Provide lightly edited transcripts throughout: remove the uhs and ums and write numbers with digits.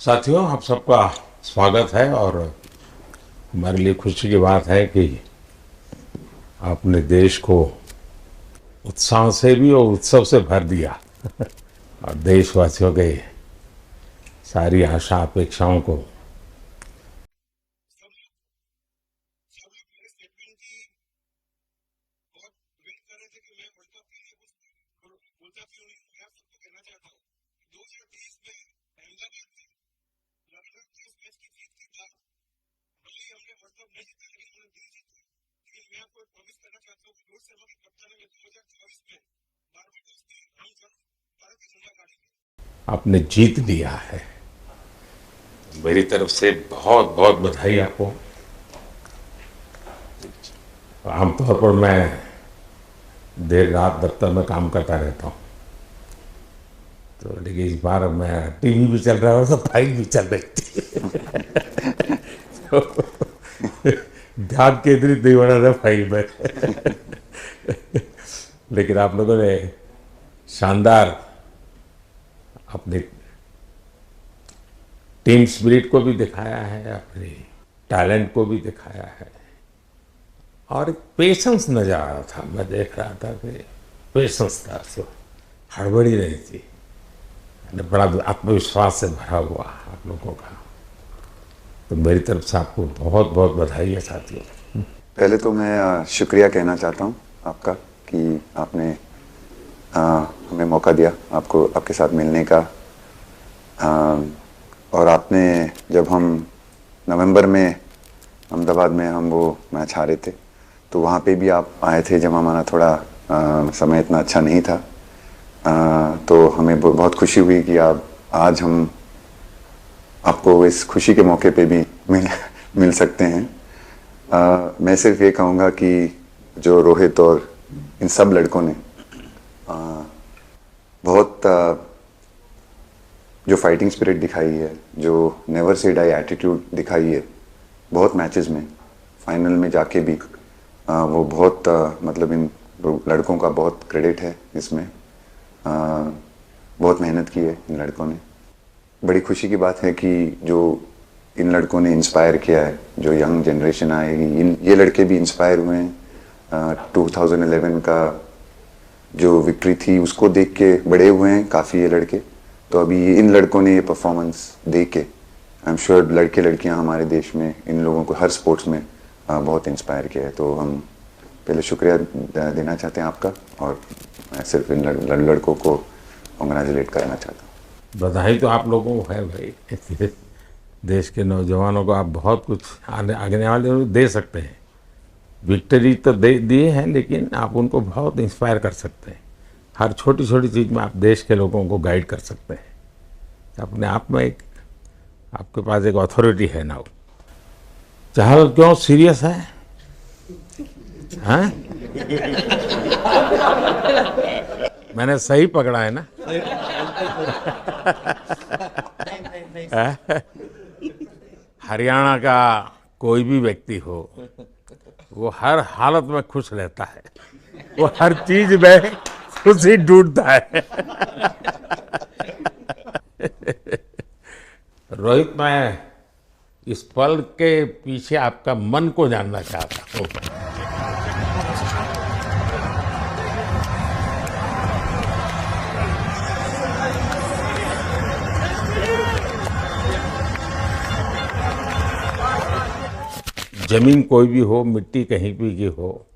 साथियों, आप सबका स्वागत है और हमारे लिए खुशी की बात है कि आपने देश को उत्साह से भी और उत्सव से भर दिया और देशवासियों के सारी आशा अपेक्षाओं को आपने जीत लिया है। मेरी तरफ से बहुत बहुत बधाई आपको। आमतौर पर मैं देर रात दफ्तर में काम करता रहता हूँ, तो लेकिन इस बार मैं टीवी भी चल रहा है तो फाइल भी चल रही थी तो ध्यान केंद्रित नहीं हो रहा था फाइल में लेकिन आप लोगों ने शानदार अपने टीम स्पिरिट को भी दिखाया है, अपने टैलेंट को भी दिखाया है और एक पेशेंस नजर आ रहा था। मैं देख रहा था कि पेशेंस था, सो हड़बड़ी नहीं थी, बड़ा आत्मविश्वास से भरा हुआ आप लोगों का। तो मेरी तरफ से आपको बहुत बहुत बधाई है साथियों। पहले तो मैं शुक्रिया कहना चाहता हूँ आपका कि आपने हमें मौका दिया आपको आपके साथ मिलने का। और आपने जब हम नवंबर में अहमदाबाद में हम वो मैच हारे थे तो वहाँ पे भी आप आए थे जब हमारा थोड़ा समय इतना अच्छा नहीं था। तो हमें बहुत खुशी हुई कि आप आज हम आपको इस खुशी के मौके पे भी मिल सकते हैं। मैं सिर्फ ये कहूँगा कि जो रोहित और इन सब लड़कों ने बहुत जो फाइटिंग स्पिरिट दिखाई है, जो नेवर से डाई एटीट्यूड दिखाई है बहुत मैचेस में, फाइनल में जाके भी वो बहुत मतलब इन लड़कों का बहुत क्रेडिट है इसमें। बहुत मेहनत की है इन लड़कों ने। बड़ी खुशी की बात है कि जो इन लड़कों ने इंस्पायर किया है, जो यंग जनरेशन आएगी, ये लड़के भी इंस्पायर हुए हैं। 2011 का जो विक्ट्री थी उसको देख के बड़े हुए हैं काफ़ी ये लड़के। तो अभी इन लड़कों ने ये परफॉर्मेंस दे के आई एम श्योर लड़के लड़कियां हमारे देश में इन लोगों को हर स्पोर्ट्स में बहुत इंस्पायर किया है। तो हम पहले शुक्रिया देना चाहते हैं आपका और मैं सिर्फ इन लड़कों को कॉन्ग्रेचुलेट करना चाहता हूँ। बधाई तो आप लोगों को है भाई देश के नौजवानों को आप बहुत कुछ आगे वाले दे सकते हैं। विक्ट्री तो दे दिए हैं लेकिन आप उनको बहुत इंस्पायर कर सकते हैं। हर छोटी छोटी चीज़ में आप देश के लोगों को गाइड कर सकते हैं। अपने आप में एक आपके पास एक अथॉरिटी है ना। चाहल क्यों सीरियस है? हैं? मैंने सही पकड़ा है ना? हरियाणा का कोई भी व्यक्ति हो, वो हर हालत में खुश रहता है, वो हर चीज में खुशी ढूंढता है। रोहित, मैं इस पल के पीछे आपका मन को जानना चाहता हूँ। जमीन कोई भी हो, मिट्टी कहीं भी की हो,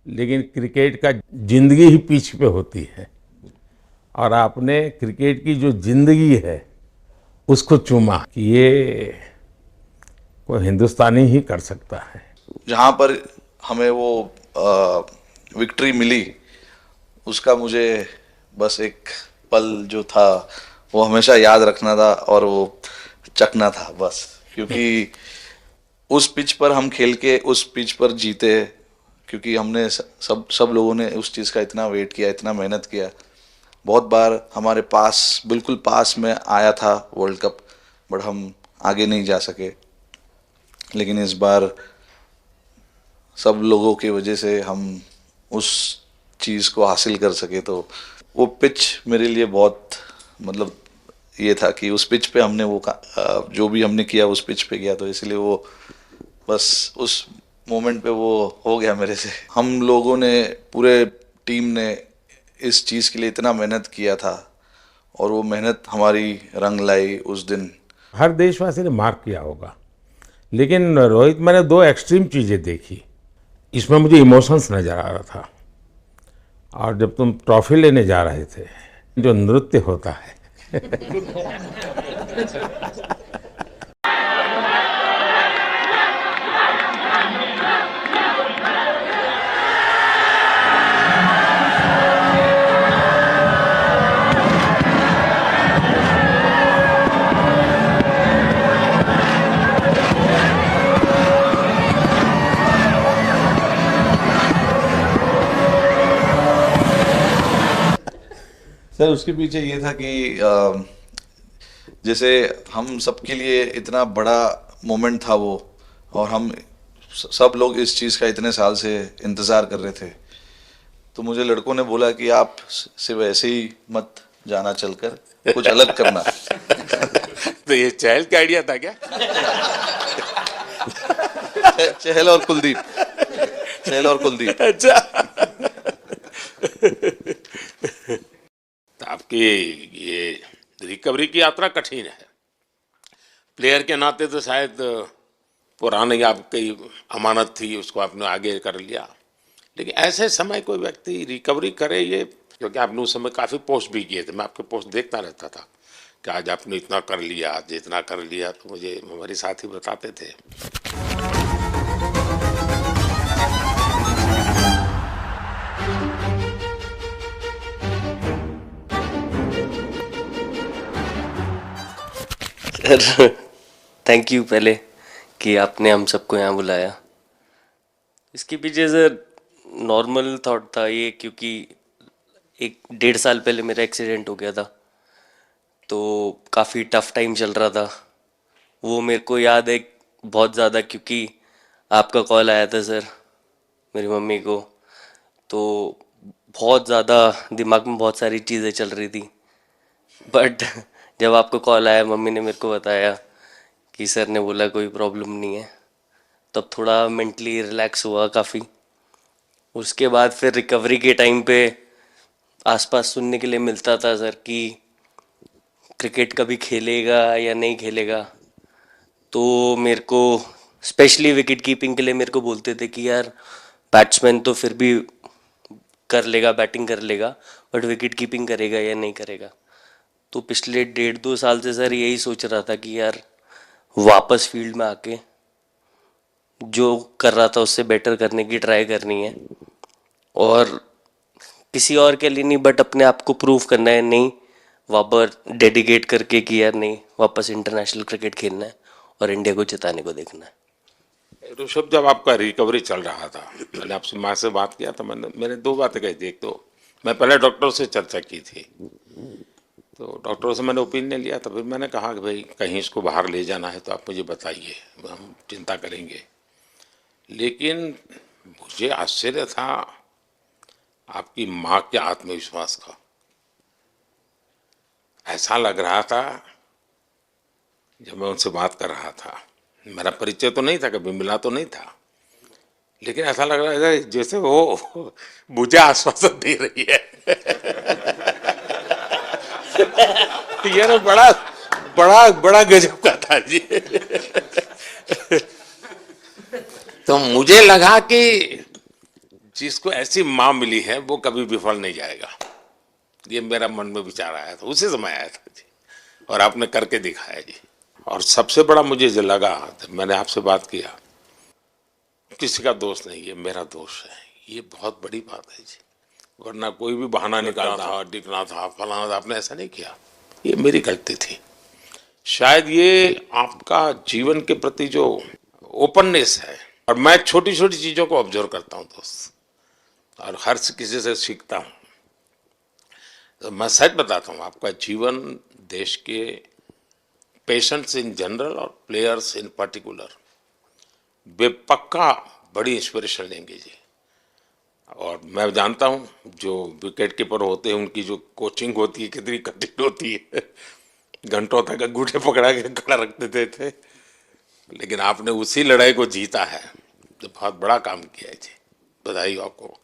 लेकिन क्रिकेट का जिंदगी ही पिच पे होती है और आपने क्रिकेट की जो जिंदगी है उसको चुमा कि ये कोई हिंदुस्तानी ही कर सकता है। जहाँ पर हमें वो विक्ट्री मिली उसका मुझे बस एक पल जो था वो हमेशा याद रखना था और वो चखना था बस, क्योंकि उस पिच पर हम खेल के उस पिच पर जीते, क्योंकि हमने सब लोगों ने उस चीज़ का इतना वेट किया, इतना मेहनत किया। बहुत बार हमारे पास बिल्कुल पास में आया था वर्ल्ड कप, बट हम आगे नहीं जा सके। लेकिन इस बार सब लोगों की वजह से हम उस चीज़ को हासिल कर सके। तो वो पिच मेरे लिए बहुत मतलब ये था कि उस पिच पे हमने वो जो भी हमने किया उस पिच पे किया, तो इसलिए वो बस उस मोमेंट पे वो हो गया मेरे से। हम लोगों ने, पूरे टीम ने इस चीज़ के लिए इतना मेहनत किया था और वो मेहनत हमारी रंग लाई उस दिन। हर देशवासी ने मार्क किया होगा, लेकिन रोहित, मैंने दो एक्सट्रीम चीजें देखी। इसमें मुझे इमोशंस नजर आ रहा था। और जब तुम ट्रॉफी लेने जा रहे थे, जो नृत्य होता है सर उसके पीछे ये था कि जैसे हम सबके लिए इतना बड़ा मोमेंट था वो, और हम सब लोग इस चीज़ का इतने साल से इंतज़ार कर रहे थे। तो मुझे लड़कों ने बोला कि आप सिर्फ ऐसे ही मत जाना, चलकर कुछ अलग करना। तो ये चहल का आइडिया था क्या? चहल और कुलदीप, चहल और कुलदीप। अच्छा। तो आपकी ये रिकवरी की यात्रा कठिन है। प्लेयर के नाते तो शायद पुरानी आपकी अमानत थी, उसको आपने आगे कर लिया, लेकिन ऐसे समय कोई व्यक्ति रिकवरी करे, ये क्योंकि आपने उस समय काफ़ी पोस्ट भी किए थे, मैं आपके पोस्ट देखता रहता था कि आज आपने इतना कर लिया, आज इतना कर लिया, तो मुझे हमारे साथी बताते थे। सर थैंक यू पहले कि आपने हम सबको यहाँ बुलाया। इसके पीछे सर नॉर्मल थॉट था ये, क्योंकि 1-1.5 साल पहले मेरा एक्सीडेंट हो गया था, तो काफ़ी टफ टाइम चल रहा था। वो मेरे को याद है बहुत ज़्यादा, क्योंकि आपका कॉल आया था सर मेरी मम्मी को, तो बहुत ज़्यादा दिमाग में बहुत सारी चीज़ें चल रही थी। बट जब आपका कॉल आया, मम्मी ने मेरे को बताया कि सर ने बोला कोई प्रॉब्लम नहीं है, तब थोड़ा मेंटली रिलैक्स हुआ काफ़ी। उसके बाद फिर रिकवरी के टाइम पे आसपास सुनने के लिए मिलता था सर कि क्रिकेट कभी खेलेगा या नहीं खेलेगा, तो मेरे को स्पेशली विकेट कीपिंग के लिए मेरे को बोलते थे कि यार बैट्समैन तो फिर भी कर लेगा, बैटिंग कर लेगा, बट विकेट कीपिंग करेगा या नहीं करेगा। तो पिछले 1.5-2 साल से सर यही सोच रहा था कि यार वापस फील्ड में आके जो कर रहा था उससे बेटर करने की ट्राई करनी है, और किसी और के लिए नहीं बट अपने आप को प्रूव करना है, नहीं वापस डेडिकेट करके कि यार नहीं, वापस इंटरनेशनल क्रिकेट खेलना है और इंडिया को जिताने को देखना है। ऋषभ, जब आपका रिकवरी चल रहा था, मैंने आपसे माँ से बात किया था, मैंने दो बातें कही थी। एक तो मैं पहले डॉक्टर से चर्चा की थी, तो डॉक्टरों से मैंने ओपिनियन लिया था। फिर मैंने कहा कि भाई कहीं इसको बाहर ले जाना है तो आप मुझे बताइए, हम चिंता करेंगे। लेकिन मुझे आश्चर्य था आपकी माँ के आत्मविश्वास का। ऐसा लग रहा था, जब मैं उनसे बात कर रहा था, मेरा परिचय तो नहीं था, कभी मिला तो नहीं था, लेकिन ऐसा लग रहा था जैसे वो मुझे आश्वासन दे रही है। ये ना बड़ा बड़ा बड़ा गजब का था जी। तो मुझे लगा कि जिसको ऐसी माँ मिली है वो कभी विफल नहीं जाएगा। ये मेरा मन में विचार आया था, उसी समय आया था जी, और आपने करके दिखाया जी। और सबसे बड़ा मुझे जो लगा जब मैंने आपसे बात किया, किसी का दोष नहीं, ये मेरा दोष है, ये बहुत बड़ी बात है जी। वरना कोई भी बहाना निकालता, दिखना था, फलाना था, आपने ऐसा नहीं किया, ये मेरी गलती थी। शायद ये आपका जीवन के प्रति जो ओपननेस है, और मैं छोटी छोटी चीजों को ऑब्जर्व करता हूँ दोस्त, और हर किसी से सीखता हूँ। तो मैं सच बताता हूँ, आपका जीवन देश के पेशेंट्स इन जनरल और प्लेयर्स इन पर्टिकुलर वे पक्का बड़ी इंस्पिरेशन लेंगे जी। और मैं जानता हूँ जो विकेट कीपर होते हैं उनकी जो कोचिंग होती है कितनी कठिन होती है। घंटों तक अंगूठे पकड़ा के खड़ा रख देते थे, लेकिन आपने उसी लड़ाई को जीता है। तो बहुत बड़ा काम किया है जी, बधाई हो आपको।